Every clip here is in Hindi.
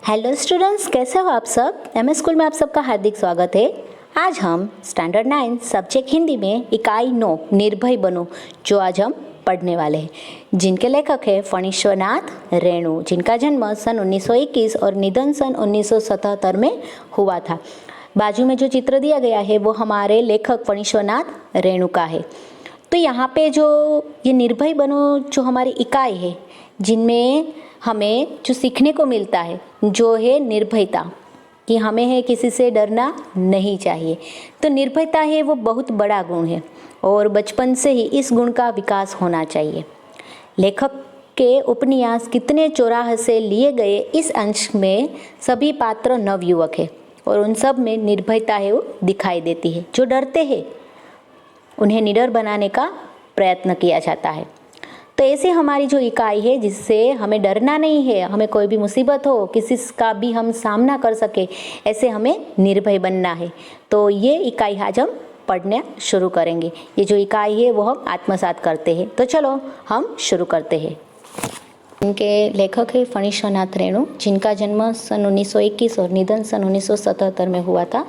हेलो स्टूडेंट्स, कैसे हो आप सब। एमएस स्कूल में आप सबका हार्दिक स्वागत है। आज हम स्टैंडर्ड 9 सब्जेक्ट हिंदी में इकाई 9 निर्भय बनो जो आज हम पढ़ने वाले हैं, जिनके लेखक है फणीश्वरनाथ रेणु, जिनका जन्म सन 1921 और निधन सन 1977 में हुआ था। बाजू में जो चित्र दिया गया है वो हमारे लेखक फणीश्वरनाथ रेणु का है। तो यहाँ पे जो ये निर्भय बनो जो हमारी इकाई है, जिनमें हमें जो सीखने को मिलता है जो है निर्भयता, कि हमें है किसी से डरना नहीं चाहिए। तो निर्भयता है वो बहुत बड़ा गुण है और बचपन से ही इस गुण का विकास होना चाहिए। लेखक के उपन्यास कितने चौराहे से लिए गए इस अंश में सभी पात्र नवयुवक है और उन सब में निर्भयता है वो दिखाई देती है। जो डरते हैं उन्हें निडर बनाने का प्रयत्न किया जाता है। तो ऐसे हमारी जो इकाई है जिससे हमें डरना नहीं है, हमें कोई भी मुसीबत हो किसी का भी हम सामना कर सके, ऐसे हमें निर्भय बनना है। तो ये इकाई आज हम पढ़ना शुरू करेंगे। ये जो इकाई है वो हम आत्मसात करते हैं। तो चलो हम शुरू करते हैं। इनके लेखक है फणीश्वरनाथ रेणु, जिनका जन्म सन 1921 और निधन सन 1977 में हुआ था।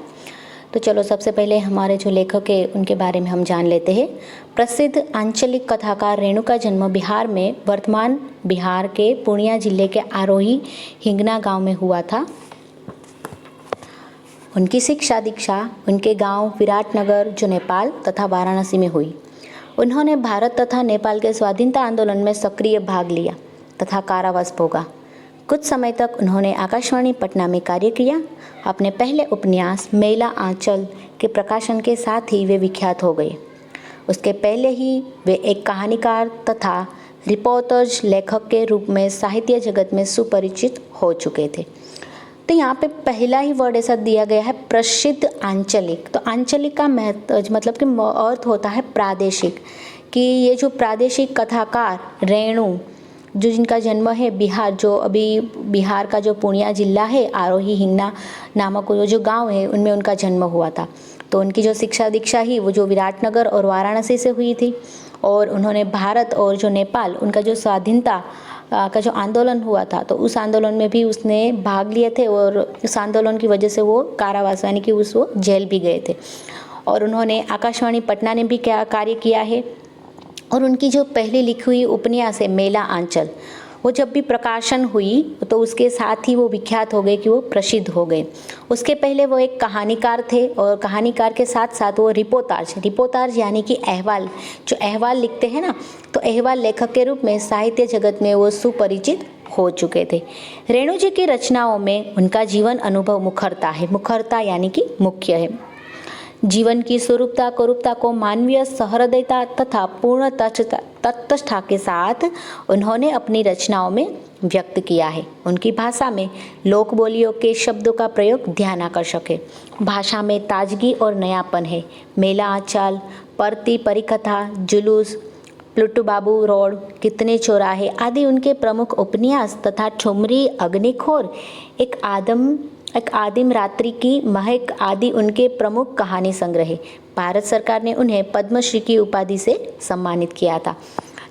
तो चलो सबसे पहले हमारे जो लेखक है उनके बारे में हम जान लेते हैं। प्रसिद्ध आंचलिक कथाकार रेणु का जन्म बिहार में वर्तमान बिहार के पूर्णिया जिले के आरोही हिंगना गांव में हुआ था। उनकी शिक्षा दीक्षा उनके गांव विराटनगर जो नेपाल तथा वाराणसी में हुई। उन्होंने भारत तथा नेपाल के स्वाधीनता आंदोलन में सक्रिय भाग लिया तथा कारावास भोगा। कुछ समय तक उन्होंने आकाशवाणी पटना में कार्य किया। अपने पहले उपन्यास मेला आंचल के प्रकाशन के साथ ही वे विख्यात हो गए। उसके पहले ही वे एक कहानीकार तथा रिपोर्टर्स लेखक के रूप में साहित्य जगत में सुपरिचित हो चुके थे। तो यहाँ पे पहला ही वर्ड ऐसा दिया गया है, प्रसिद्ध आंचलिक। तो आंचलिक का मतलब कि अर्थ होता है प्रादेशिक, कि ये जो प्रादेशिक कथाकार रेणु जो जिनका जन्म है बिहार, जो अभी बिहार का जो पूर्णिया जिला है, आरोही हिंगना नामक जो गांव है, उनमें उनका जन्म हुआ था। तो उनकी जो शिक्षा दीक्षा ही वो जो विराटनगर और वाराणसी से हुई थी। और उन्होंने भारत और जो नेपाल, उनका जो स्वाधीनता का जो आंदोलन हुआ था, तो उस आंदोलन में भी उसने भाग लिए थे और उस आंदोलन की वजह से वो कारावास यानी कि वो जेल भी गए थे। और उन्होंने आकाशवाणी पटना ने भी क्या कार्य किया है। और उनकी जो पहली लिखी हुई उपन्यास है मेला आंचल, वो जब भी प्रकाशन हुई तो उसके साथ ही वो विख्यात हो गए, कि वो प्रसिद्ध हो गए। उसके पहले वो एक कहानीकार थे और कहानीकार के साथ साथ वो रिपोर्टाज यानी कि अहवाल, जो अहवाल लिखते हैं ना, तो अहवाल लेखक के रूप में साहित्य जगत में वो सुपरिचित हो चुके थे। रेणु जी की रचनाओं में उनका जीवन अनुभव मुखरता है। मुखरता यानी कि मुख्य है। जीवन की स्वरूपता कुरूपता को मानवीय सहृदयता तथा पूर्ण तटस्थता के साथ उन्होंने अपनी रचनाओं में व्यक्त किया है। उनकी भाषा में लोक बोलियों के शब्दों का प्रयोग ध्यान आकर्षक है। भाषा में ताजगी और नयापन है। मेला आंचल, परती परिकथा, जुलूस, प्लुट्टू बाबू रोड, कितने चौराहे आदि उनके प्रमुख उपन्यास तथा ठुमरी, अग्निखोर, एक आदिम रात्रि की महक आदि उनके प्रमुख कहानी संग्रह है। भारत सरकार ने उन्हें पद्मश्री की उपाधि से सम्मानित किया था।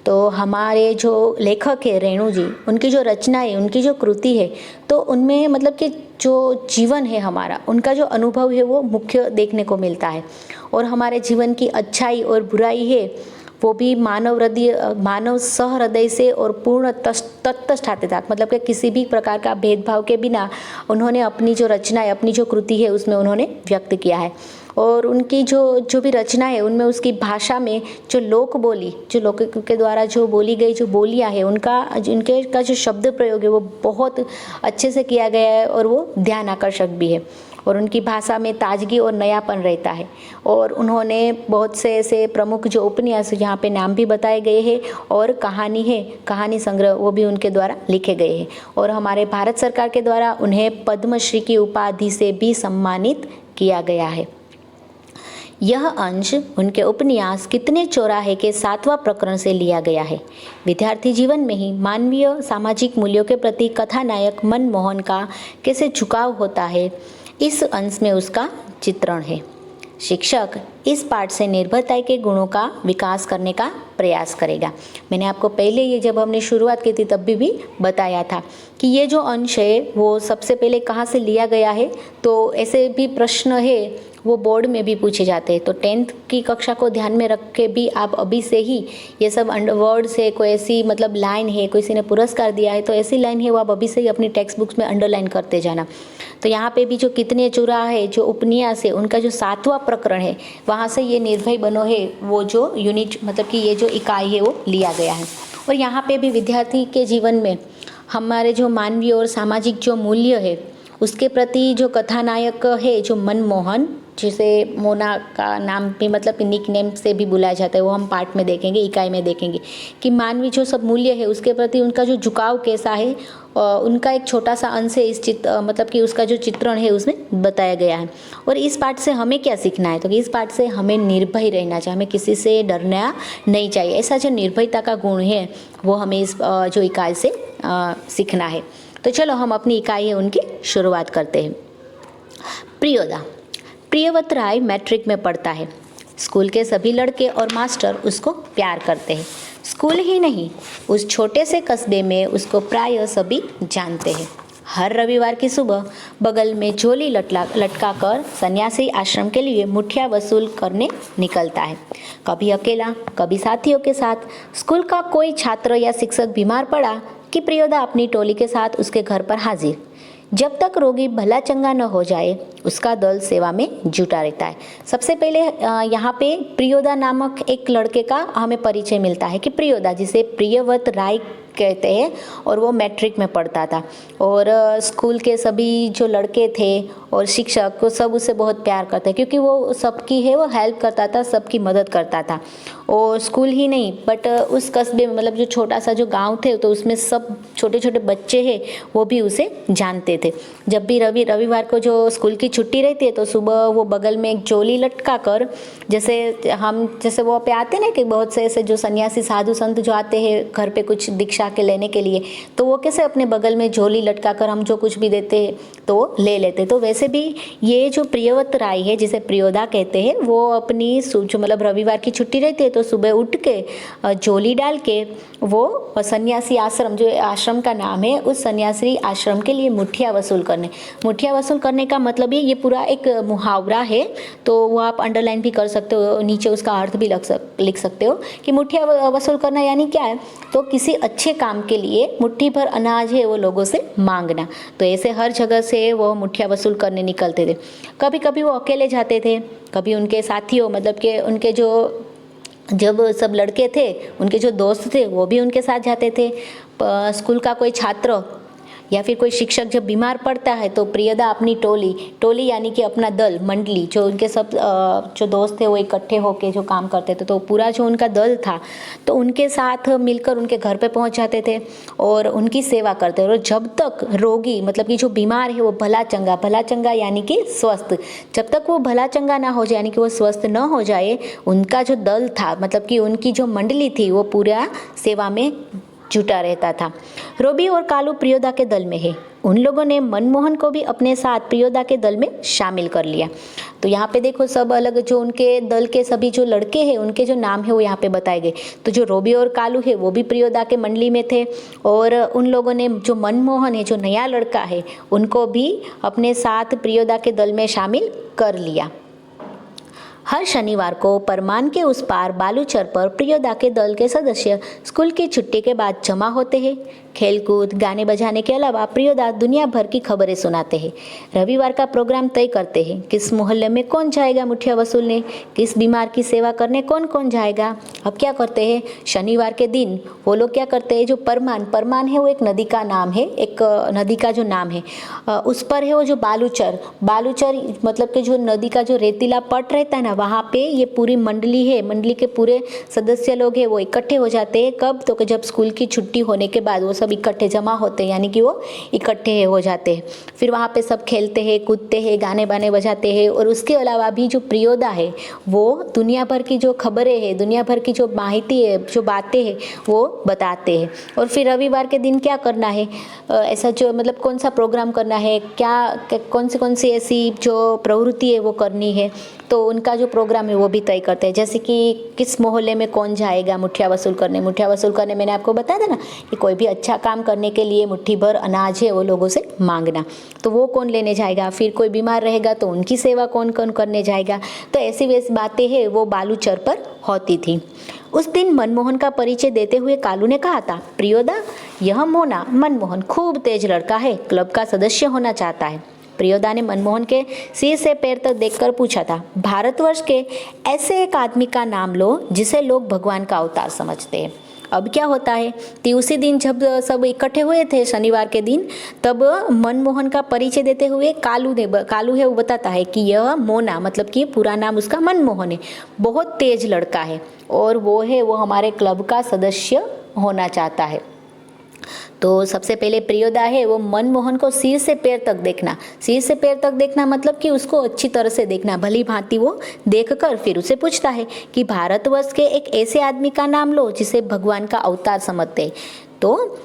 तो हमारे जो लेखक है रेणु जी, उनकी जो रचना है, उनकी जो कृति है, तो उनमें मतलब कि जो जीवन है हमारा, उनका जो अनुभव है वो मुख्य देखने को मिलता है। और हमारे जीवन की अच्छाई और बुराई है वो भी मानव सहृदय से और पूर्ण तटस्थ के साथ, मतलब कि किसी भी प्रकार का भेदभाव के बिना उन्होंने अपनी जो रचना है, अपनी जो कृति है, उसमें उन्होंने व्यक्त किया है। और उनकी जो भी रचना है उनमें उसकी भाषा में जो लोक बोली, जो लोक के द्वारा जो बोली गई जो बोलियाँ है, उनके का जो शब्द प्रयोग है वो बहुत अच्छे से किया गया है और वो ध्यान आकर्षक भी है। और उनकी भाषा में ताजगी और नयापन रहता है। और उन्होंने बहुत से ऐसे प्रमुख जो उपन्यास यहाँ पे नाम भी बताए गए हैं और कहानी है, कहानी संग्रह, वो भी उनके द्वारा लिखे गए हैं। और हमारे भारत सरकार के द्वारा उन्हें पद्मश्री की उपाधि से भी सम्मानित किया गया है। यह अंश उनके उपन्यास कितने चौराहे के 7वां प्रकरण से लिया गया है। विद्यार्थी जीवन में ही मानवीय सामाजिक मूल्यों के प्रति कथानायक मनमोहन का कैसे झुकाव होता है, इस अंश में उसका चित्रण है। शिक्षक इस पाठ से निर्भयता के गुणों का विकास करने का प्रयास करेगा। मैंने आपको पहले ये जब हमने शुरुआत की थी तब भी बताया था कि ये जो अंश है वो सबसे पहले कहाँ से लिया गया है। तो ऐसे भी प्रश्न है वो बोर्ड में भी पूछे जाते हैं। तो 10th की कक्षा को ध्यान में रख के भी आप अभी से ही ये सब वर्ड्स है, कोई ऐसी मतलब लाइन है, किसी ने पुरस्कार दिया है तो ऐसी लाइन है वो आप अभी से ही अपनी टेक्स्ट बुक्स में अंडरलाइन करते जाना। तो यहाँ पे भी जो कितने चुराहे जो उपन्यास है उनका जो 7वां प्रकरण है वहाँ से ये निर्भय बनो है वो जो यूनिट मतलब कि ये जो इकाई है वो लिया गया है। और यहाँ पे भी विद्यार्थी के जीवन में हमारे जो मानवीय और सामाजिक जो मूल्य है उसके प्रति जो कथानायक है जो मनमोहन, जिसे मोना का नाम भी मतलब निक नेम से भी बुलाया जाता है, वो हम पार्ट में देखेंगे, इकाई में देखेंगे कि मानवीय जो सब मूल्य है उसके प्रति उनका जो झुकाव कैसा है, उनका एक छोटा सा अंश है इस मतलब कि उसका जो चित्रण है उसमें बताया गया है। और इस पाठ से हमें क्या सीखना है, तो इस पाठ से हमें निर्भय रहना चाहिए, हमें किसी से डरना नहीं चाहिए। ऐसा जो निर्भयता का गुण है वो हमें इस जो इकाई से सीखना है। तो चलो हम अपनी इकाई है उनकी शुरुआत करते हैं। प्रियोदा। प्रियव्रत राय मैट्रिक में पढ़ता है। स्कूल के सभी लड़के और मास्टर उसको प्यार करते हैं। स्कूल ही नहीं, उस छोटे से कस्बे में उसको प्रायः सभी जानते हैं। हर रविवार की सुबह बगल में झोली लटका कर सन्यासी आश्रम के लिए मुठिया वसूल करने निकलता है। कभी अकेला, कभी साथियों के साथ। स्कूल का कोई छात्र या शिक्षक बीमार पड़ा कि प्रियोदा अपनी टोली के साथ उसके घर पर हाजिर। जब तक रोगी भला चंगा न हो जाए उसका दल सेवा में जुटा रहता है। सबसे पहले यहाँ पे प्रियोदा नामक एक लड़के का हमें परिचय मिलता है कि प्रियोदा, जिसे प्रियव्रत राय कहते हैं, और वो मैट्रिक में पढ़ता था और स्कूल के सभी जो लड़के थे और शिक्षक को सब उससे बहुत प्यार करते हैं क्योंकि वो सबकी है वो हेल्प करता था, सबकी मदद करता था। और स्कूल ही नहीं बट उस कस्बे में मतलब जो छोटा सा जो गांव थे तो उसमें सब छोटे छोटे बच्चे हैं वो भी उसे जानते थे। जब भी रविवार को जो स्कूल की छुट्टी रहती है तो सुबह वो बगल में एक झोली लटका कर, जैसे वो पे आते ना कि बहुत से ऐसे जो सन्यासी साधु संत जो आते हैं घर पे कुछ दीक्षा के लेने के लिए, तो वो कैसे अपने बगल में झोली लटका कर हम जो कुछ भी देते हैं तो ले लेते। तो वैसे भी ये जो प्रियव्रत राय है जिसे प्रियोदा कहते हैं वो अपनी जो मतलब रविवार की छुट्टी रहती है तो सुबह उठ के झोली डाल के वो सन्यासी आश्रम, जो आश्रम का नाम है, उस सन्यासी आश्रम के लिए मुठिया वसूल करने का मतलब ये पूरा एक मुहावरा है। तो वो आप अंडरलाइन भी कर सकते हो, नीचे उसका अर्थ भी लिख सकते हो कि मुठिया वसूल करना यानी क्या है, तो किसी अच्छे काम के लिए मुट्ठी भर अनाज है वो लोगों से मांगना। तो ऐसे हर जगह से वो मुठिया वसूल करने निकलते थे। कभी कभी वो अकेले जाते थे, कभी उनके साथियों मतलब कि उनके जो जब सब लड़के थे उनके जो दोस्त थे वो भी उनके साथ जाते थे। स्कूल का कोई छात्र या फिर कोई शिक्षक जब बीमार पड़ता है तो प्रियदा अपनी टोली यानी कि अपना दल, मंडली, जो उनके सब जो दोस्त थे वो इकट्ठे होके जो काम करते थे, तो पूरा जो उनका दल था तो उनके साथ मिलकर उनके घर पे पहुंच जाते थे और उनकी सेवा करते थे। और जब तक रोगी मतलब कि जो बीमार है वो भला चंगा यानी कि स्वस्थ, जब तक वो भला चंगा ना हो जाए यानी कि वो स्वस्थ न हो जाए, उनका जो दल था मतलब कि उनकी जो मंडली थी वो पूरा सेवा में जुटा रहता था। रोबी और कालू प्रियोदा के दल में है। उन लोगों ने मनमोहन को भी अपने साथ प्रियोदा के दल में शामिल कर लिया। तो यहाँ पे देखो सब अलग जो उनके दल के सभी जो लड़के हैं उनके जो नाम है वो यहाँ पे बताए गए। तो जो रोबी और कालू है वो भी प्रियोदा के मंडली में थे और उन लोगों ने जो मनमोहन है जो नया लड़का है उनको भी अपने साथ प्रियोदा के दल में शामिल कर लिया। हर शनिवार को परमान के उस पार बालूचर पर प्रियोदा के दल के सदस्य स्कूल की छुट्टी के बाद जमा होते हैं। खेलकूद, गाने बजाने के अलावा प्रियोदा दुनिया भर की खबरें सुनाते हैं। रविवार का प्रोग्राम तय करते हैं, किस मोहल्ले में कौन जाएगा मुठिया वसूलने, किस बीमार की सेवा करने कौन कौन जाएगा। अब क्या करते हैं, शनिवार के दिन वो लोग क्या करते हैं, जो परमान है वो एक नदी का नाम है, एक नदी का जो नाम है उस पर है वो जो बालूचर मतलब कि जो नदी का जो रेतीला पट रहता है ना, वहाँ पे ये पूरी मंडली है, मंडली के पूरे सदस्य लोग हैं वो इकट्ठे हो जाते हैं। कब, तो जब स्कूल की छुट्टी होने के बाद वो सब इकट्ठे जमा होते हैं, यानी कि वो इकट्ठे हो जाते हैं। फिर वहाँ पे सब खेलते हैं, कूदते हैं, गाने बाने बजाते हैं। और उसके अलावा भी जो प्रियोदा है वो दुनिया भर की जो खबरें हैं, दुनिया भर की जो माहिती है, जो बातें हैं वो बताते हैं। और फिर रविवार के दिन क्या करना है, ऐसा जो मतलब कौन सा प्रोग्राम करना है, क्या कौन सी ऐसी जो प्रवृत्ति है वो करनी है, तो उनका जो प्रोग्राम है वो भी तय करते हैं, जैसे कि किस मोहल्ले में कौन जाएगा मुठिया वसूल करने। मुठिया वसूल करने मैंने आपको बताया था ना कि कोई भी अच्छा काम करने के लिए मुट्ठी भर अनाज है वो लोगों से मांगना, तो वो कौन लेने जाएगा। फिर कोई बीमार रहेगा तो उनकी सेवा कौन कौन करने जाएगा। तो ऐसी वैसी बातें हैं वो बालूचर पर होती थी। उस दिन मनमोहन का परिचय देते हुए कालू ने कहा था, प्रियोदा, यह मोना मनमोहन खूब तेज लड़का है, क्लब का सदस्य होना चाहता है। प्रियोदा ने मनमोहन के सिर से पैर तक देखकर पूछा था, भारतवर्ष के ऐसे एक आदमी का नाम लो जिसे लोग भगवान का अवतार समझते हैं। अब क्या होता है कि उसी दिन जब सब इकट्ठे हुए थे शनिवार के दिन, तब मनमोहन का परिचय देते हुए कालू है वो बताता है कि यह मोना, मतलब कि पूरा नाम उसका मनमोहन है, बहुत तेज लड़का है और वो हमारे क्लब का सदस्य होना चाहता है। तो सबसे पहले प्रियोदा है वो मनमोहन को सिर से पैर तक देखना। सिर से पैर तक देखना मतलब कि उसको अच्छी तरह से देखना, भली भांति वो देखकर फिर उसे पूछता है कि भारतवर्ष के एक ऐसे आदमी का नाम लो जिसे भगवान का अवतार समझते हैं। तो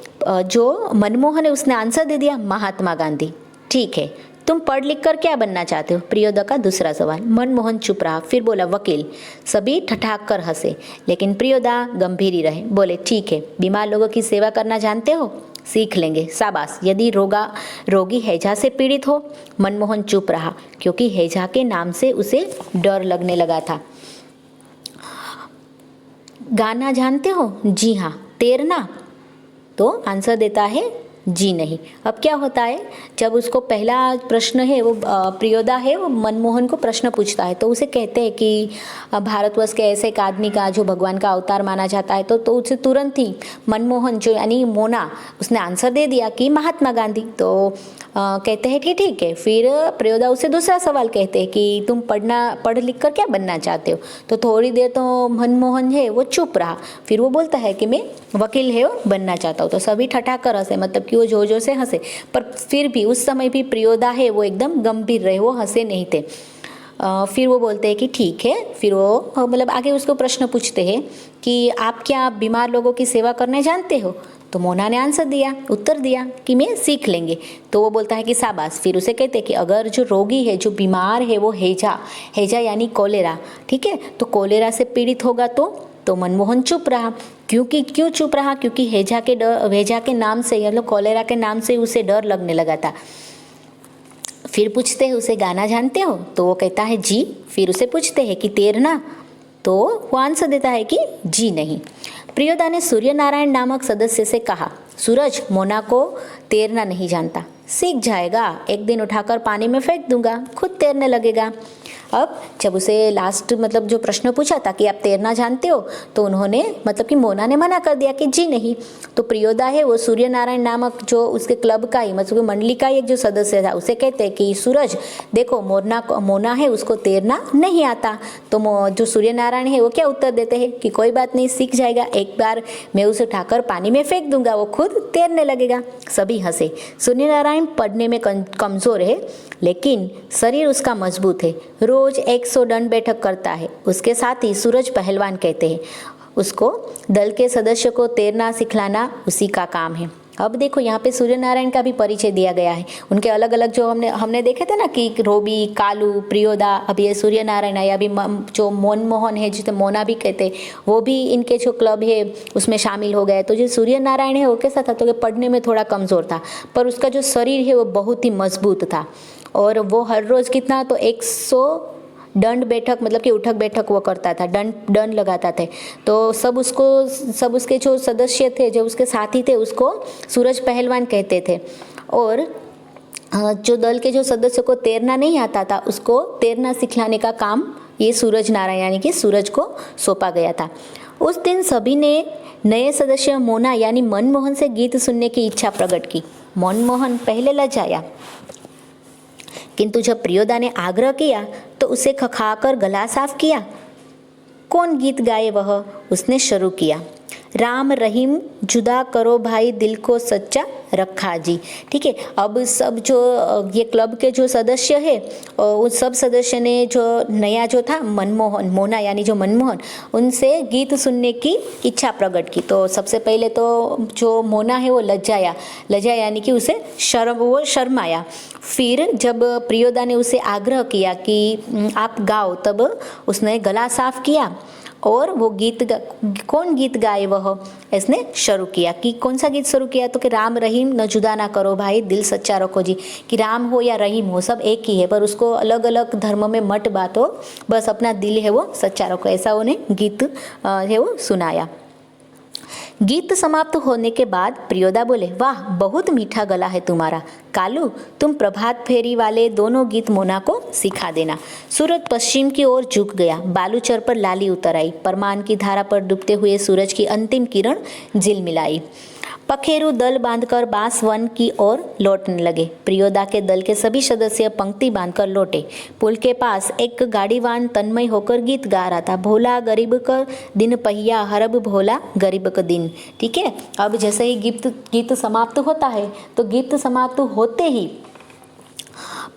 जो मनमोहन है उसने आंसर दे दिया, महात्मा गांधी। ठीक है, तुम पढ़ लिख कर क्या बनना चाहते हो, प्रियोदा का दूसरा सवाल। मनमोहन चुप रहा, फिर बोला वकील। सभी ठठाक कर हंसे, लेकिन प्रियोदा गंभीर ही रहे। बोले ठीक है, बीमार लोगों की सेवा करना जानते हो, सीख लेंगे, शाबाश। यदि रोगी हैजा से पीड़ित हो। मनमोहन चुप रहा क्योंकि हैजा के नाम से उसे डर लगने लगा था। गाना जानते हो, जी हाँ। तैरना, तो आंसर देता है जी नहीं। अब क्या होता है, जब उसको पहला प्रश्न है वो प्रियोदा है वो मनमोहन को प्रश्न पूछता है, तो उसे कहते हैं कि भारतवर्ष के ऐसे एक आदमी का जो भगवान का अवतार माना जाता है, तो उसे तुरंत ही मनमोहन जो यानी मोना उसने आंसर दे दिया कि महात्मा गांधी। तो कहते हैं कि ठीक है। फिर प्रियोदा उसे दूसरा सवाल कहते हैं कि तुम पढ़ लिख कर क्या बनना चाहते हो। तो थोड़ी देर तो मनमोहन है वो चुप रहा, फिर वो बोलता है कि मैं वकील है वो बनना चाहता हूँ। तो सभी ठठाकर हंसे, मतलब कि वो जोर जोर से हंसे, पर फिर भी उस समय भी प्रियोदा है वो एकदम गंभीर रहे, वो हंसे नहीं थे। फिर वो बोलते हैं कि ठीक है। फिर वो मतलब आगे उसको प्रश्न पूछते हैं कि आप क्या बीमार लोगों की सेवा करने जानते हो। तो मोना ने उत्तर दिया कि मैं सीख लेंगे। तो वो बोलता है कि शाबाश। फिर उसे कहते हैं कि अगर जो रोगी है, जो बीमार है, वो हैजा यानी कोलेरा, ठीक है, तो कोलेरा से पीड़ित होगा तो मनमोहन चुप रहा। क्यों चुप रहा, क्योंकि हैजा के नाम से मतलब कोलेरा के नाम से उसे डर लगने लगा था। फिर पूछते हैं उसे गाना जानते हो, तो वो कहता है जी। फिर उसे पूछते हैं कि तैरना, तो वो आंसर देता है कि जी नहीं। प्रियोदा ने सूर्य नारायण नामक सदस्य से कहा, सूरज मोना को तैरना नहीं जानता, सीख जाएगा, एक दिन उठाकर पानी में फेंक दूंगा, खुद तैरने लगेगा। अब जब उसे लास्ट मतलब जो प्रश्न पूछा था कि आप तैरना जानते हो, तो उन्होंने मतलब कि मोना ने मना कर दिया कि जी नहीं। तो प्रियोदा है वो सूर्य नारायण नामक जो उसके क्लब का ही मतलब मंडली का ही एक जो सदस्य था उसे कहते हैं कि सूरज देखो, मोना है उसको तैरना नहीं आता। तो जो सूर्य नारायण है वो क्या उत्तर देते हैं कि कोई बात नहीं, सीख जाएगा, एक बार मैं उसे उठाकर पानी में फेंक दूंगा, वो खुद तैरने लगेगा। सभी हंसे। सूर्य नारायण पढ़ने में कमजोर है, लेकिन शरीर उसका मजबूत है, रोज 100 दंड बैठक करता है। उसके साथ ही सूरज पहलवान कहते हैं, उसको दल के सदस्य को तैरना सिखलाना उसी का काम है। अब देखो यहाँ पे सूर्य नारायण का भी परिचय दिया गया है। उनके अलग अलग जो हमने देखे थे ना कि रोबी, कालू, प्रियोदा, अब ये सूर्य नारायण है। अभी जो मनमोहन है जिसे मोना भी कहते हैं, वो भी इनके जो क्लब है उसमें शामिल हो गए। तो जो सूर्य नारायण है वो कैसा था, तो पढ़ने में थोड़ा कमज़ोर था, पर उसका जो शरीर है वो बहुत ही मजबूत था। और वो हर रोज़ कितना, तो 100 दंड बैठक मतलब कि उठक बैठक वो करता था, दंड लगाता थे। तो सब उसके जो सदस्य थे, जो उसके साथी थे, उसको सूरज पहलवान कहते थे। और जो दल के जो सदस्य को तैरना नहीं आता था, उसको तैरना सिखलाने का काम ये सूरज नारायण यानी कि सूरज को सौंपा गया था। उस दिन सभी ने नए सदस्य मोना यानी मनमोहन से गीत सुनने की इच्छा प्रकट की। मनमोहन पहले लजाया, किंतु जब प्रियोदा ने आग्रह किया तो उसे खखाकर गला साफ किया। कौन गीत गाए वह, उसने शुरू किया। राम रहीम जुदा करो भाई दिल को सच्चा रखा जी। ठीक है, अब सब जो ये क्लब के जो सदस्य है उस सब सदस्य ने जो नया जो था मनमोहन मोना यानी जो मनमोहन उनसे गीत सुनने की इच्छा प्रकट की। तो सबसे पहले तो जो मोना है वो लज्जाया यानी कि उसे शर्माया। फिर जब प्रियोदा ने उसे आग्रह किया कि आप गाओ, तब उसने गला साफ किया और वो कौन गीत गाए वह इसने शुरू किया। कि कौन सा गीत शुरू किया, तो कि राम रहीम न जुदा ना करो भाई दिल सच्चा रखो जी। कि राम हो या रहीम हो सब एक ही है, पर उसको अलग अलग धर्म में मत बांटो, बस अपना दिल है वो सच्चा रखो, ऐसा उन्हें गीत है वो सुनाया। गीत समाप्त होने के बाद प्रियोदा बोले, वाह बहुत मीठा गला है तुम्हारा कालू, तुम प्रभात फेरी वाले दोनों गीत मोना को सिखा देना। सूरज पश्चिम की ओर झुक गया, बालूचर पर लाली उतर आई, परमान की धारा पर डूबते हुए सूरज की अंतिम किरण झिलमिलाई। पखेरु दल बांधकर बांस वन की ओर लौटने लगे। प्रियोदा के दल के सभी सदस्य पंक्ति बांधकर लौटे। पुल के पास एक गाड़ीवान तन्मय होकर गीत गा रहा था, भोला गरीब का दिन पहिया हरब भोला गरीब का दिन। ठीक है, अब जैसे ही गीत समाप्त होता है तो गीत समाप्त होते ही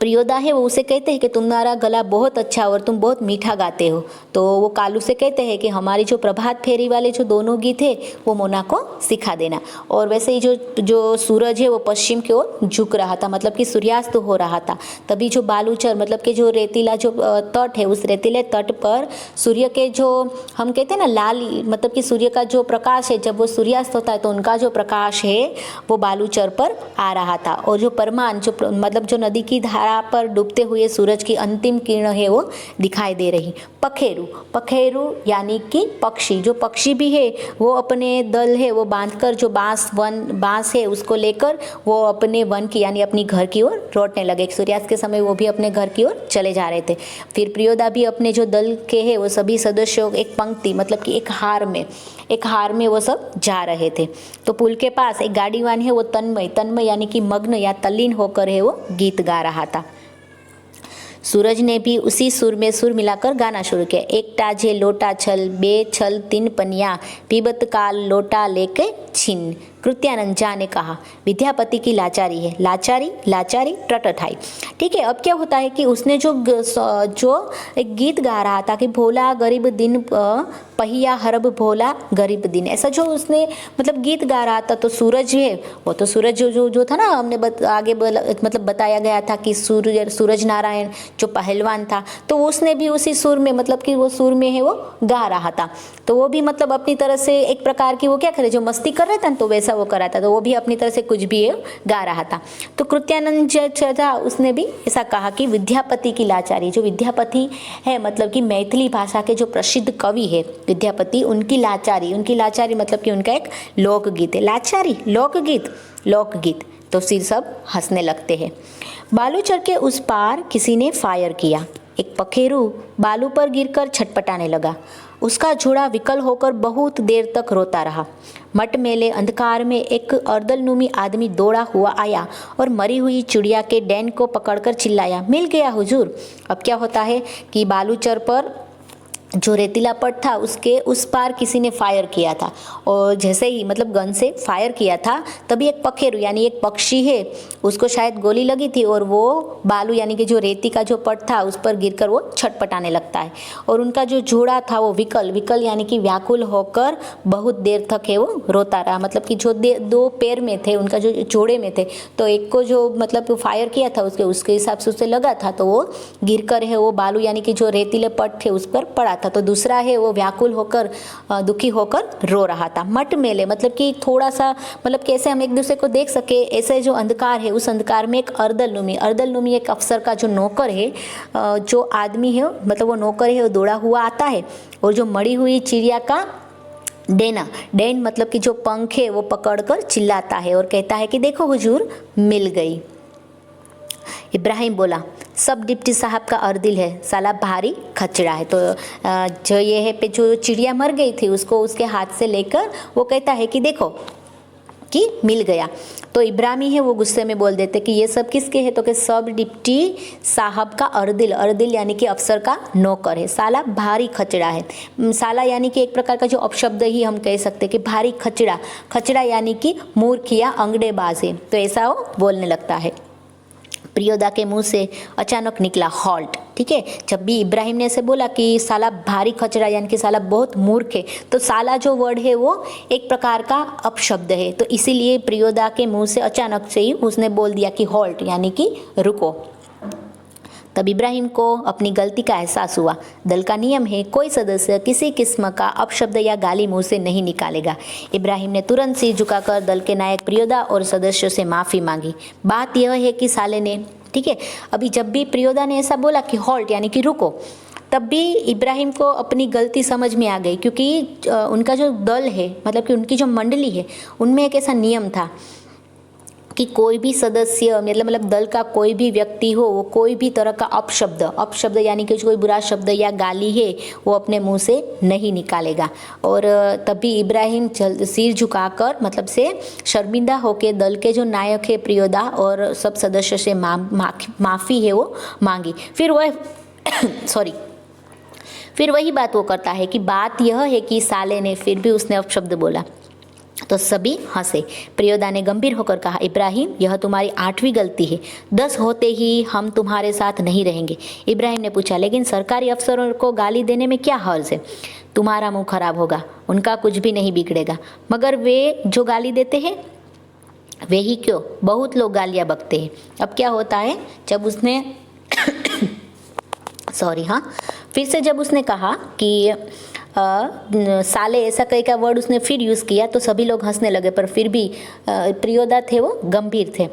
प्रियोदा है वो उसे कहते हैं कि तुम्हारा गला बहुत अच्छा और तुम बहुत मीठा गाते हो। तो वो कालू से कहते हैं कि हमारी जो प्रभात फेरी वाले जो दोनों गीत है वो मोना को सिखा देना। और वैसे ही जो सूरज है वो पश्चिम की ओर झुक रहा था, मतलब कि सूर्यास्त हो रहा था। तभी जो बालूचर मतलब कि जो रेतीला जो तट है, उस रेतीले तट पर सूर्य के जो हम कहते हैं ना लाल, मतलब कि सूर्य का जो प्रकाश है जब वो सूर्यास्त होता है तो उनका जो प्रकाश है वो बालूचर पर आ रहा था। और जो परमान जो मतलब जो नदी की धारा पर डूबते हुए सूरज की अंतिम किरण है वो दिखाई दे रही। पखेरु यानी कि पक्षी, जो पक्षी भी है वो अपने दल है वो बांधकर जो बांस है उसको लेकर वो अपने वन की यानी अपनी घर की ओर लौटने लगे। सूर्यास्त के समय वो भी अपने घर की ओर चले जा रहे थे। फिर प्रियोदा भी अपने जो दल के है वो सभी सदस्यों एक पंक्ति मतलब कि एक हार में वो सब जा रहे थे। तो पुल के पास एक गाड़ीवान है वो तन्मय यानी कि मग्न या तल्लीन होकर है वो गीत गा रहा था। सूरज ने भी उसी सुर में सुर मिलाकर गाना शुरू किया। एक टाजे लोटा छल, बे छल तीन पनिया, पीबत काल लोटा लेके छीन। कृत्यानंद झा ने कहा, विद्यापति की लाचारी है, लाचारी टटठाई। ठीक है, अब क्या होता है कि उसने जो एक गीत गा रहा था कि भोला गरीब दिन पहिया हरब भोला गरीब दिन, ऐसा जो उसने मतलब गीत गा रहा था। तो सूरज है वो तो सूरज जो था ना, हमने आगे मतलब बताया गया था कि सूरज नारायण जो पहलवान था, तो उसने भी उसी सुर में मतलब कि वो सुर में है वो गा रहा था। तो वो भी मतलब अपनी तरह से एक प्रकार की वो क्या करे, जो मस्ती कर रहे थे तो वैसा वो करा था, तो वो भी अपनी तरह से कुछ भी गा रहा था। तो कृत्यानंद जो था उसने भी ऐसा कहा कि विद्यापति की लाचारी, जो विद्यापति है मतलब कि मैथिली भाषा के जो प्रसिद्ध कवि है विद्यापति, उनकी लाचारी मतलब कि उनका एक लोकगीत है। लाचारी लोकगीत। तो फिर सब हंसने लगते हैं। बालूचर के उस पार किसी ने फायर किया। एक पखेरु बालू पर गिरकर छटपटाने लगा। उसका जोड़ा विकल होकर बहुत देर तक रोता रहा। मटमेले अंधकार में एक अर्दलनुमी आदमी दौड़ा हुआ आया और मरी हुई चिड़िया के डैन को पकड़कर चिल्लाया, मिल गया हुजूर। अब क्या होता है कि बालूचर पर जो रेतीला पट था उसके उस पार किसी ने फायर किया था, और जैसे ही मतलब गन से फायर किया था तभी एक पखेरु यानी एक पक्षी है उसको शायद गोली लगी थी, और वो बालू यानी कि जो रेती का जो पट था उस पर गिरकर वो छटपटाने लगता है। और उनका जो जोड़ा था वो विकल यानी कि व्याकुल होकर बहुत देर तक है वो रोता रहा। मतलब कि जो दो पैर में थे, उनका जो जोड़े में थे, तो एक को जो मतलब फायर किया था उसके हिसाब से उसे लगा था, तो वो गिरकर है वो बालू यानी कि जो रेतीले पट थे उस पर पड़ा था। तो दूसरा है वो व्याकुल होकर दुखी होकर रो रहा था। मटमेले मतलब कि थोड़ा सा मतलब कैसे हम एक दूसरे को देख सके, ऐसे जो अंधकार है उस अंधकार में एक अर्दलनुमी एक अफसर का जो नौकर है, जो आदमी है मतलब वो नौकर है वो दौड़ा हुआ आता है, और जो मरी हुई चिड़िया का डैन मतलब कि जो पंख है वो पकड़कर चिल्लाता है और कहता है कि देखो हुजूर मिल गई। इब्राहिम बोला, सब डिप्टी साहब का अर्दिल है, साला भारी खचड़ा है। तो जो ये है पे जो चिड़िया मर गई थी उसको उसके हाथ से लेकर वो कहता है कि देखो कि मिल गया। तो इब्राहिमी है वो गुस्से में बोल देते कि ये सब किसके हैं, तो कि सब डिप्टी साहब का अर्दिल, अर्दिल यानी कि अफसर का नौकर है। साला भारी खचड़ा है। साला यानी कि एक प्रकार का जो अपशब्द ही हम कह सकते कि भारी खचड़ा, खचड़ा यानी कि मूर्ख या अंगड़ेबाज है, तो ऐसा वो बोलने लगता है। प्रियोदा के मुंह से अचानक निकला हॉल्ट। ठीक है, जब भी इब्राहिम ने ऐसे बोला कि साला भारी खचड़ा यानी कि साला बहुत मूर्ख है, तो साला जो वर्ड है वो एक प्रकार का अपशब्द है, तो इसीलिए प्रियोदा के मुंह से अचानक से ही उसने बोल दिया कि हॉल्ट यानी कि रुको। तब इब्राहिम को अपनी गलती का एहसास हुआ। दल का नियम है कोई सदस्य किसी किस्म का अपशब्द या गाली मुंह से नहीं निकालेगा। इब्राहिम ने तुरंत सिर झुकाकर दल के नायक प्रियोदा और सदस्यों से माफ़ी मांगी। बात यह है कि साले ने, ठीक है, अभी जब भी प्रियोदा ने ऐसा बोला कि हॉल्ट यानी कि रुको, तब भी इब्राहिम को अपनी गलती समझ में आ गई, क्योंकि उनका जो दल है, मतलब कि उनकी जो मंडली है, उनमें एक ऐसा नियम था कि कोई भी सदस्य मतलब दल का कोई भी व्यक्ति हो, वो कोई भी तरह का अपशब्द यानी कि कोई बुरा शब्द या गाली है वो अपने मुंह से नहीं निकालेगा। और तभी इब्राहिम सिर झुकाकर मतलब से शर्मिंदा होकर दल के जो नायक है प्रियोदा और सब सदस्य से माफ़ी है वो मांगी। फिर वह फिर वही बात वो करता है कि बात यह है कि साले ने फिर भी उसने अपशब्द बोला तो सभी हंसे। प्रियोदा ने गंभीर होकर कहा, इब्राहिम यह तुम्हारी 8वीं गलती है, 10 होते ही हम तुम्हारे साथ नहीं रहेंगे। इब्राहिम ने पूछा, लेकिन सरकारी अफसरों को गाली देने में क्या हर्ज है? तुम्हारा मुंह खराब होगा, उनका कुछ भी नहीं बिगड़ेगा। मगर वे जो गाली देते हैं वे ही क्यों, बहुत लोग गालियाँ बकते हैं। अब क्या होता है, जब उसने फिर से जब उसने कहा कि साले ऐसा कई का वर्ड उसने फिर यूज़ किया तो सभी लोग हंसने लगे, पर फिर भी प्रियोदा थे वो गंभीर थे।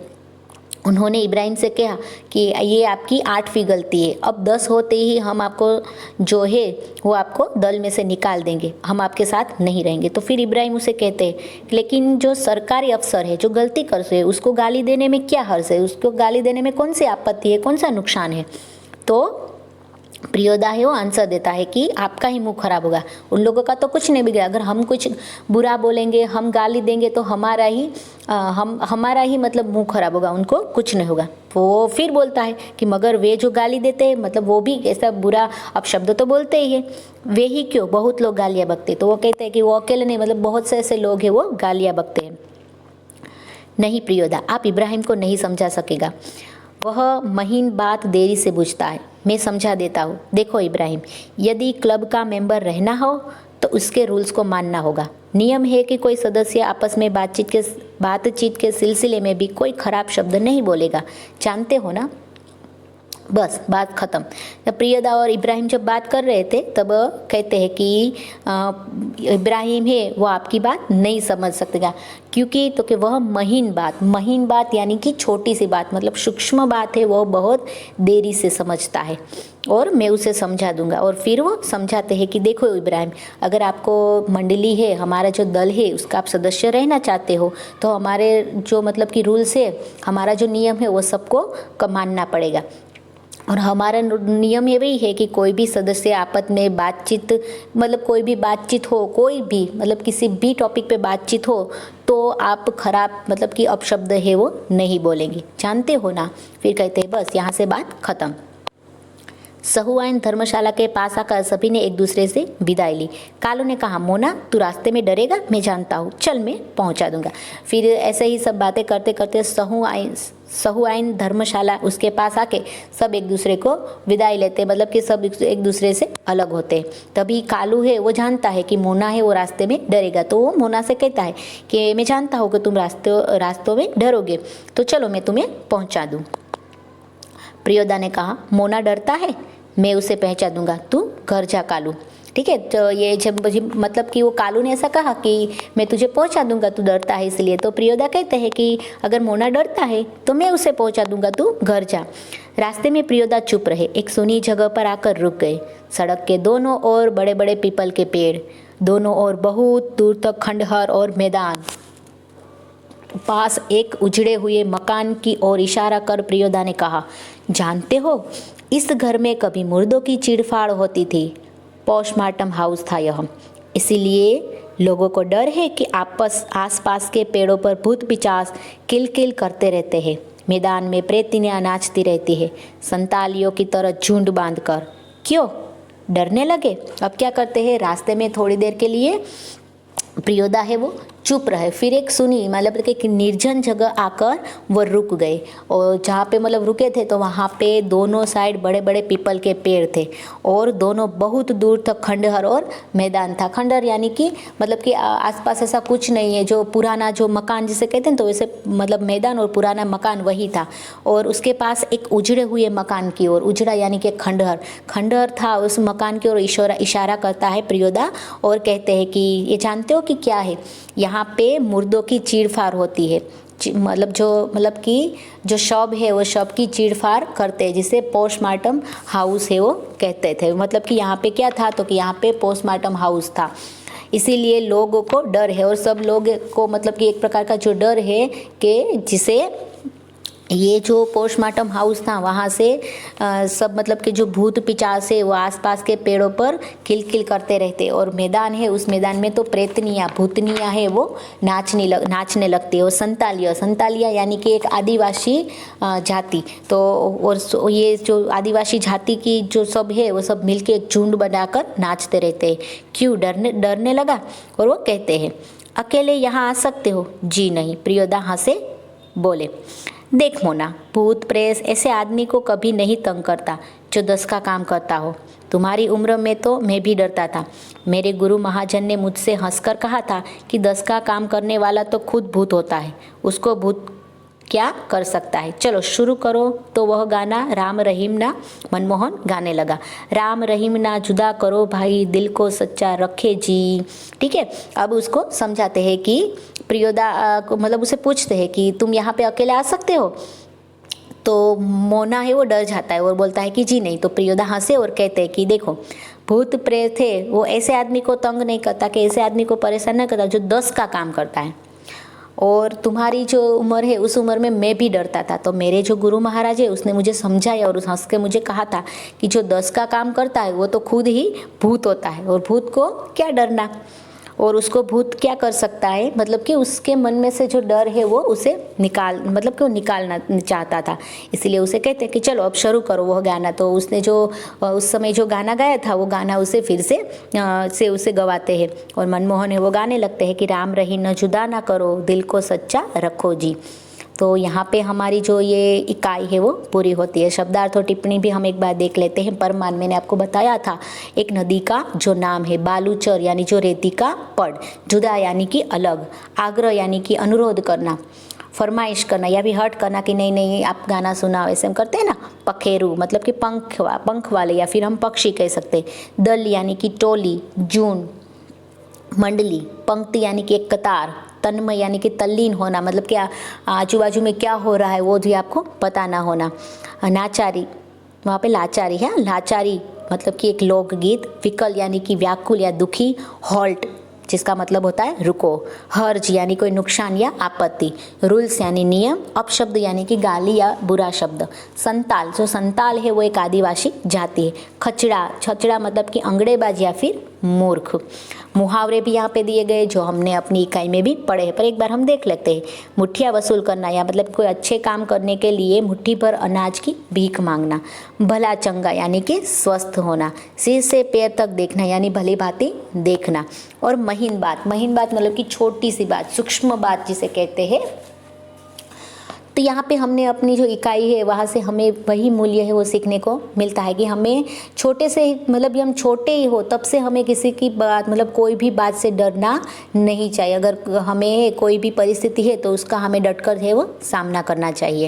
उन्होंने इब्राहिम से कहा कि ये आपकी 8वीं गलती है, अब 10 होते ही हम आपको जो है वो आपको दल में से निकाल देंगे, हम आपके साथ नहीं रहेंगे। तो फिर इब्राहिम उसे कहते हैं, लेकिन जो सरकारी अफसर है जो गलती करते है उसको गाली देने में क्या हर्ज है, उसको गाली देने में कौन सी आपत्ति है, कौन सा नुकसान है? तो प्रियोदा है वो आंसर देता है कि आपका ही मुंह खराब होगा, उन लोगों का तो कुछ नहीं बिगड़ा। अगर हम कुछ बुरा बोलेंगे, हम गाली देंगे तो हमारा ही मतलब मुंह खराब होगा, उनको कुछ नहीं होगा। वो फिर बोलता है कि मगर वे जो गाली देते हैं मतलब वो भी ऐसा बुरा अपशब्द तो बोलते ही है, वे ही क्यों, बहुत लोग गालियाँ बकते। तो वो कहते हैं कि वो अकेले नहीं, मतलब बहुत से ऐसे लोग हैं वो गालियाँ बकते हैं। नहीं प्रियोदा, आप इब्राहिम को नहीं समझा सकेगा, वह महीन बात देरी से बुझता है, मैं समझा देता हूँ। देखो इब्राहिम, यदि क्लब का मेंबर रहना हो तो उसके रूल्स को मानना होगा। नियम है कि कोई सदस्य आपस में बातचीत के सिलसिले में भी कोई खराब शब्द नहीं बोलेगा, जानते हो ना? बस बात ख़त्म। जब प्रियदा और इब्राहिम जब बात कर रहे थे तब कहते हैं कि इब्राहिम है वो आपकी बात नहीं समझ सकेगा, क्योंकि तो कि वह महीन बात यानी कि छोटी सी बात, मतलब सूक्ष्म बात है, वो बहुत देरी से समझता है और मैं उसे समझा दूंगा। और फिर वो समझाते हैं कि देखो इब्राहिम, अगर आपको मंडली है, हमारा जो दल है उसका आप सदस्य रहना चाहते हो तो हमारे जो मतलब कि रूल्स है, हमारा जो नियम है वो सबको मानना पड़ेगा। और हमारा नियम ये भी है कि कोई भी सदस्य आपस में बातचीत मतलब कोई भी बातचीत हो, कोई भी मतलब किसी भी टॉपिक पे बातचीत हो तो आप खराब मतलब कि अपशब्द है वो नहीं बोलेंगे, जानते हो ना? फिर कहते हैं बस यहाँ से बात ख़त्म। सहुआइन धर्मशाला के पास आकर सभी ने एक दूसरे से विदाई ली। कालू ने कहा, मोना तू रास्ते में डरेगा, मैं जानता हूँ, चल मैं पहुँचा दूंगा। फिर ऐसे ही सब बातें करते करते सहुआइन धर्मशाला उसके पास आके सब एक दूसरे को विदाई लेते, मतलब कि सब एक दूसरे से अलग होते। तभी कालू है वो जानता है कि मोना है वो रास्ते में डरेगा, तो वो मोना से कहता है कि मैं जानता हूँ कि तुम रास्तों में डरोगे, तो चलो मैं तुम्हें पहुँचा दूँ। प्रियोदा ने कहा, मोना डरता है, मैं उसे पहुंचा दूंगा, तू घर जा कालू। ठीक है, तो ये जब मतलब कि वो कालू ने ऐसा कहा कि मैं तुझे पहुंचा दूंगा, तू डरता है इसलिए, तो प्रियोदा कहते हैं कि अगर मोना डरता है तो मैं उसे पहुंचा दूंगा, तू घर जा। रास्ते में प्रियोदा चुप रहे, एक सुनी जगह पर आकर रुक गए। सड़क के दोनों ओर बड़े बड़े पीपल के पेड़, दोनों ओर बहुत दूर तक खंडहर और मैदान। पास एक उजड़े हुए मकान की ओर इशारा कर प्रियोदा ने कहा, जानते हो इस घर में कभी मुर्दों की चीड़फाड़ होती थी, पोस्टमार्टम हाउस था यह, इसीलिए लोगों को डर है कि आसपास के पेड़ों पर भूत पिशाच किलकिल करते रहते हैं। मैदान में प्रेतियाँ नाचती रहती है, संतालियों की तरह झुंड बांधकर। क्यों? डरने लगे। अब क्या करते हैं, रास्ते में थोड़ी देर के लिए प्रियोदा है वो चुप रहे, फिर एक सुनी, मतलब कि एक निर्जन जगह आकर वो रुक गए। और जहाँ पे मतलब रुके थे तो वहाँ पे दोनों साइड बड़े बड़े पीपल के पेड़ थे और दोनों बहुत दूर तक खंडहर और मैदान था। खंडहर यानी कि मतलब कि आसपास ऐसा कुछ नहीं है, जो पुराना जो मकान जिसे कहते हैं तो वैसे मतलब मैदान और पुराना मकान वही था। और उसके पास एक उजड़े हुए मकान की ओर, उजड़ा यानी कि खंडहर था, उस मकान की ओर इशारा करता है प्रियोदा और कहते हैं कि ये जानते हो कि क्या है, यहाँ पे मुर्दों की चीड़फाड़ होती है। मतलब कि जो शव है वो शव की चीड़फाड़ करते हैं, जिसे पोस्टमार्टम हाउस है वो कहते थे। मतलब कि यहाँ पे क्या था, तो कि यहाँ पे पोस्टमार्टम हाउस था, इसीलिए लोगों को डर है। और सब लोग को मतलब कि एक प्रकार का जो डर है कि जिसे ये जो पोस्टमार्टम हाउस था वहाँ से सब मतलब कि जो भूत पिशाच है वो आसपास के पेड़ों पर किलकिल करते रहते। और मैदान है, उस मैदान में तो प्रेतनियाँ भूतनियाँ है वो नाचने लगती है। और संतालिया यानी कि एक आदिवासी जाति, तो और ये जो आदिवासी जाति की जो सब है वो सब मिलके एक झुंड बनाकर नाचते रहते हैं। क्यों? डरने लगा। और वो कहते हैं, अकेले यहाँ आ सकते हो? जी नहीं, प्रियोदा हंसे बोले। देख मोना, भूत प्रेत ऐसे आदमी को कभी नहीं तंग करता जो 10 का काम करता हो। तुम्हारी उम्र में तो मैं भी डरता था। मेरे गुरु महाजन ने मुझसे हंसकर कहा था कि 10 का काम करने वाला तो खुद भूत होता है, उसको भूत क्या कर सकता है। चलो शुरू करो। तो वह गाना राम रहीम ना मनमोहन गाने लगा। राम रहीम ना जुदा करो भाई, दिल को सच्चा रखे जी। ठीक है, अब उसको समझाते हैं कि प्रियोदा को मतलब उसे पूछते हैं कि तुम यहाँ पे अकेले आ सकते हो? तो मोना है वो डर जाता है और बोलता है कि जी नहीं। तो प्रियोदा हंसे और कहते हैं कि देखो, भूत प्रेत है वो ऐसे आदमी को तंग नहीं करता, कि ऐसे आदमी को परेशान नहीं करता जो 10 का काम करता है। और तुम्हारी जो उम्र है उस उम्र में मैं भी डरता था, तो मेरे जो गुरु महाराज है उसने मुझे समझाया और उस हंस के मुझे कहा था कि जो 10 का काम करता है वो तो खुद ही भूत होता है, और भूत को क्या डरना, और उसको भूत क्या कर सकता है। मतलब कि उसके मन में से जो डर है वो उसे मतलब कि वो निकालना चाहता था, इसीलिए उसे कहते हैं कि चलो अब शुरू करो वह गाना। तो उसने जो उस समय जो गाना गाया था वो गाना उसे फिर से उसे गवाते हैं और मनमोहन है वो गाने लगते हैं कि राम रही न जुदा ना करो, दिल को सच्चा रखो जी। तो यहाँ पे हमारी जो ये इकाई है वो पूरी होती है। शब्दार्थ और टिप्पणी भी हम एक बार देख लेते हैं। परमान मैंने आपको बताया था, एक नदी का जो नाम है, बालूचर यानी जो रेती का पड़, जुदा यानी कि अलग, आग्रह यानी कि अनुरोध करना, फरमाइश करना या भी हर्ट करना कि नहीं नहीं आप गाना सुनाओ, ऐसे हम करते हैं ना। पखेरु मतलब कि पंख वाले, या फिर हम पक्षी कह सकते हैं। दल यानी कि टोली, जून मंडली, पंक्ति यानी कि एक कतार, तन्मय यानी कि तल्लीन होना, मतलब कि आजू बाजू में क्या हो रहा है वो भी आपको पता ना होना। नाचारी, वहाँ पे लाचारी है, लाचारी मतलब कि एक लोकगीत। विकल यानी कि व्याकुल या दुखी। हॉल्ट जिसका मतलब होता है रुको। हर्ज यानी कोई नुकसान या आपत्ति। रूल्स यानी नियम। अपशब्द यानी कि गाली या बुरा शब्द। संताल, जो संताल है वो एक आदिवासी जाति है। छचड़ा मतलब कि अंगड़ेबाज या फिर मूर्ख। मुहावरे भी यहाँ पे दिए गए जो हमने अपनी इकाई में भी पढ़े हैं, पर एक बार हम देख लेते हैं। मुठ्ठियाँ वसूल करना या मतलब कोई अच्छे काम करने के लिए मुट्ठी भर अनाज की भीख मांगना। भला चंगा यानी कि स्वस्थ होना। सिर से पैर तक देखना यानी भली भांति देखना। और महीन बात मतलब कि छोटी सी बात, सूक्ष्म बात जिसे कहते हैं। तो यहाँ पे हमने अपनी जो इकाई है वहाँ से हमें वही मूल्य है वो सीखने को मिलता है कि हमें छोटे से मतलब हम छोटे ही हो तब से हमें किसी की बात मतलब कोई भी बात से डरना नहीं चाहिए। अगर हमें कोई भी परिस्थिति है तो उसका हमें डटकर है वो सामना करना चाहिए।